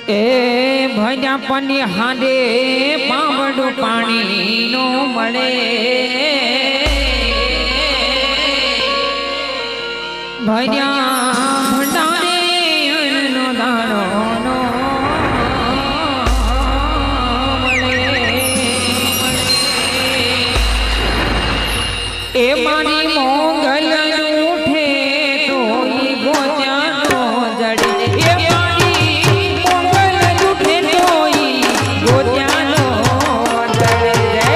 એ ભજા પની હાડે પાવડું પાણી નો મળે ભજા ભંડારે અન્નનો દાણો નો મળે એ મારી મોગલ ઉઠે તો ઈ ગોત્યાનો જડે એ મારી મોગલ ઉઠે તો ઈ ગોત્યાનો જડે જય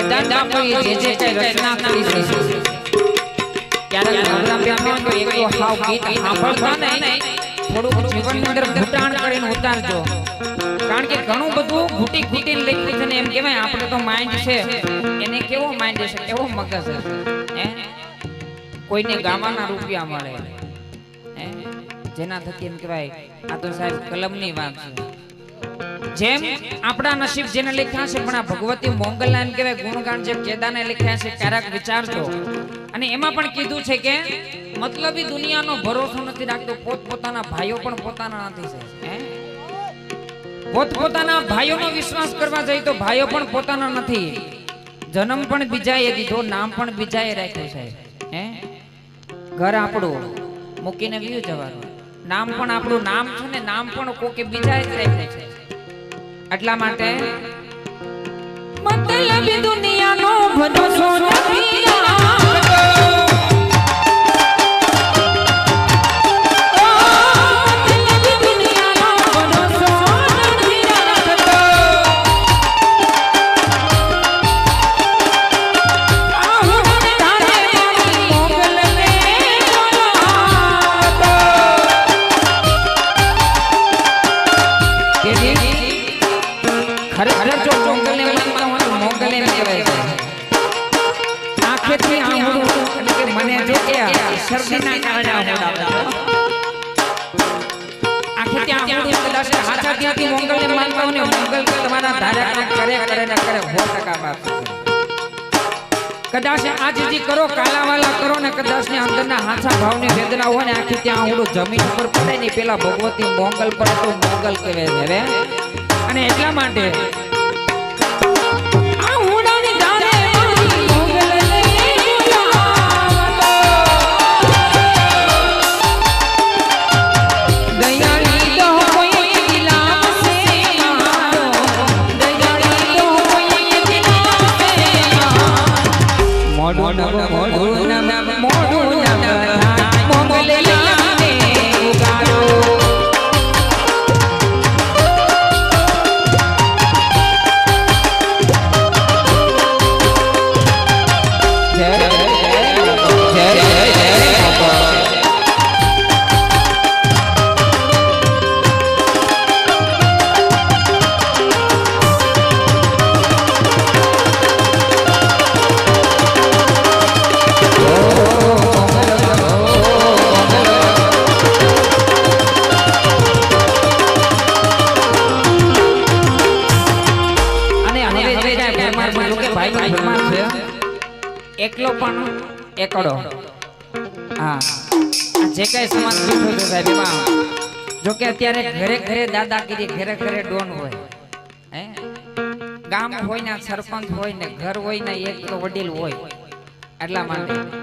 વેદાંત બાપુએ જે કઈ રચના કરી છે ક્યારેક નવરામ બેઠો તો એકલો હાવ ગીત સાંભળતા નહીં થોડું જીવનની અંદર ઘૂંટાણ કરીને ઉતારજો કારણ કે ઘણું બધું ઘૂંટી ઘૂંટીને લખ્યું છે ને એમ કહેવાય આપણે તો માઇન્ડ છે એને કેવો માઇન્ડ છે કેવો મગજ છે કોઈને ગાવાના રૂપિયા મળે જેના થકી એમ કહેવાય આ તો સાહેબ કલમની વાત છે જેમ આપણા નસીબ જેને લખ્યા છે પણ આ ભગવતી મોંગલના એમ કહેવાય ગુણગાન જે કેદાને લખ્યા છે ક્યારેક વિચારજો અને એમાં પણ કીધું છે કે મતલબી દુનિયાનો ભરોસો નથી રાખતો પોતપોતાના ભાઈઓ પણ પોતાના નથી છે પોતપોતાના ભાઈઓનો વિશ્વાસ કરવા જાય તો ભાઈઓ પણ પોતાના નથી જન્મ પણ બીજાએ દીધો નામ પણ બીજાએ રાખ્યું છે ઘર આપણું મૂકીને વ્યુ જવાનું નામ પણ આપણું નામ છે ને નામ પણ કોકે બીજાએ જ રાખ્યું છે એટલા માટે મતલબી દુનિયાનો ભરોસો નથી કદાચ આજીજી કરો કાલાવાલા કરો ને કદાચ ને અંદરના હાથા ભાવની વેદના હોય ને આખી ત્યાં આવડું જમીન ઉપર પડે ને પેલા ભગવતી મોંગલ પર તો મોંગલ કહેવાય છે અને એટલા માટે એકલો પણ એકડો હા જે કઈ સમાજ બેઠો છે સાહેબ એમાં જો કે અત્યારે ઘરે ઘરે દાદાગીરી ઘરે ઘરે ડોન હોય ગામ હોય ને સરપંચ હોય ને ઘર હોય ને એક તો વડીલ હોય એટલા માટે